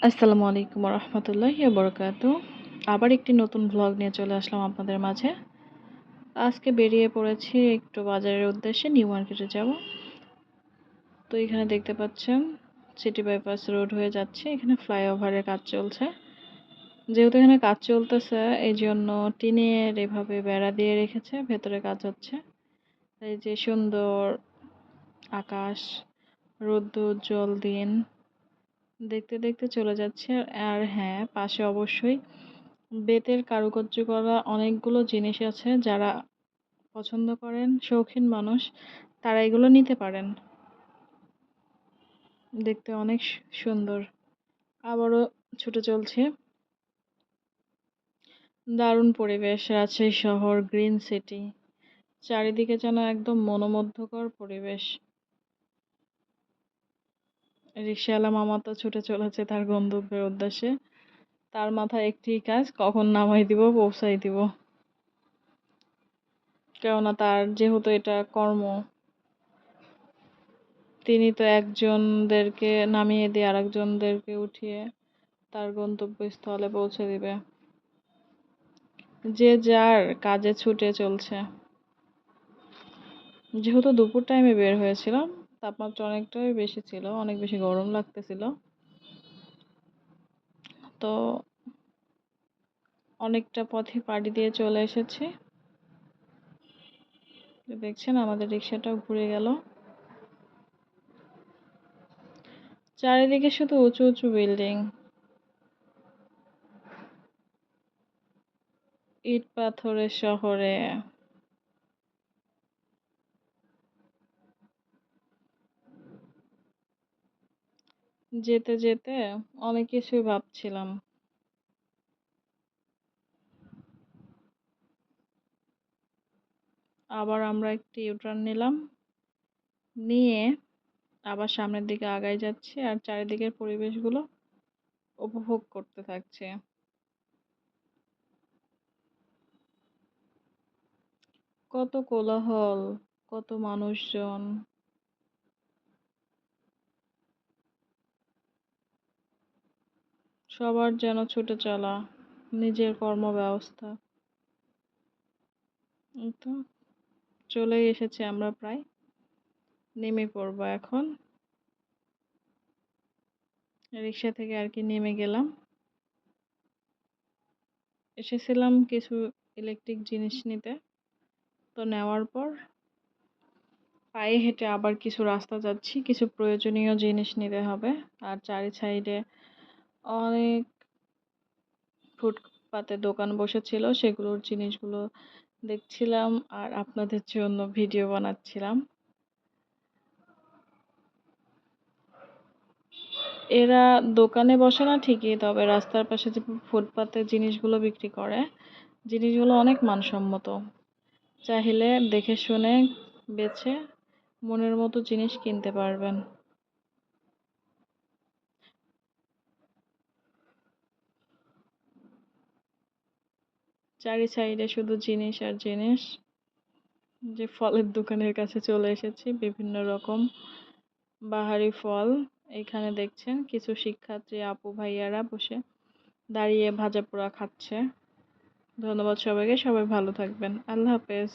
আসসালামু আলাইকুম রহমতুল্লাহি বরকাত। আবার একটি নতুন ভ্লগ নিয়ে চলে আসলাম আপনাদের মাঝে। আজকে বেরিয়ে পড়েছি একটু বাজারের উদ্দেশ্যে, নিউ মার্কেটে যাব। তো এখানে দেখতে পাচ্ছেন সিটি বাইপাস রোড হয়ে যাচ্ছে, এখানে ফ্লাইওভারের কাজ চলছে। যেহেতু এখানে কাজ চলতেছে এই জন্য টিনের এভাবে বেড়া দিয়ে রেখেছে, ভেতরে কাজ হচ্ছে। এই যে সুন্দর আকাশ, রোদ্দুর উজ্জ্বল দিন দেখতে দেখতে চলে যাচ্ছে। আর হ্যাঁ, পাশে অবশ্যই বেতের কারুকার্য করা অনেকগুলো জিনিস আছে। যারা পছন্দ করেন, শৌখিন মানুষ, তারা এগুলো নিতে পারেন। দেখতে অনেক সুন্দর। আবারও ছুটে চলছে। দারুণ পরিবেশ, রাজশাহী শহর, গ্রিন সিটি, চারিদিকে যেন একদম মনোমুগ্ধকর পরিবেশ। রিকশাওয়ালা মামা তো ছুটে চলেছে তার গন্তব্যের উদ্দেশ্যে। তার মাথায় একটি কাজ, কখন নামাই দিব, পৌঁছাই দিব। কেননা তার যেহেতু এটা কর্ম, তিনি তো একজনদেরকে নামিয়ে দিয়ে আরেকজনদেরকে উঠিয়ে তার গন্তব্যস্থলে পৌঁছে দিবে। যে যার কাজে ছুটে চলছে। যেহেতু দুপুর টাইমে বের হয়েছিলাম, তাপমাত্রা অনেকটাই বেশি ছিল, অনেক বেশি গরম লাগতেছিল। তো অনেকটা পথই পাড়ি দিয়ে চলে এসেছি। দেখছেন আমাদের রিক্সাটাও ঘুরে গেল। চারিদিকে শুধু উঁচু উঁচু বিল্ডিং, ইট পাথরের শহরে। যেতে যেতে অনেক কিছুই ভাবছিলাম। আবার আমরা একটি ইউটার্ন নিলাম, নিয়ে আবার সামনের দিকে আগাই যাচ্ছি আর চারিদিকের পরিবেশগুলো উপভোগ করতে থাকছি। কত কোলাহল, কত মানুষজন, সবার যেন ছুটে চলা, নিজের কর্মব্যবস্থা। এই তো চলেই এসেছি আমরা, প্রায় নেমে পড়বো এখন। রিক্সা থেকে আর কি নেমে গেলাম। এসেছিলাম কিছু ইলেকট্রিক জিনিস নিতে। তো নেওয়ার পর পায়ে হেঁটে আবার কিছু রাস্তা যাচ্ছি, কিছু প্রয়োজনীয় জিনিস নিতে হবে। আর চারি সাইডে অনেক ফুটপাতে দোকান বসেছিল, সেগুলোর জিনিসগুলো দেখছিলাম আর আপনাদের জন্য ভিডিও বানাচ্ছিলাম। এরা দোকানে বসে না ঠিকই, তবে রাস্তার পাশে যে ফুটপাতে জিনিসগুলো বিক্রি করে, জিনিসগুলো অনেক মানসম্মত। চাইলে দেখে শুনে বেছে মনের মতো জিনিস কিনতে পারবেন। চারি সাইডে শুধু জিনিস আর জিনিস। যে ফলের দোকানের কাছে চলে এসেছি, বিভিন্ন রকম বাহারি ফল। এখানে দেখছেন কিছু শিক্ষার্থী আপু ভাইয়ারা বসে দাঁড়িয়ে ভাজা পোড়া খাচ্ছে। ধন্যবাদ সবাইকে, সবাই ভালো থাকবেন। আল্লাহ হাফেজ।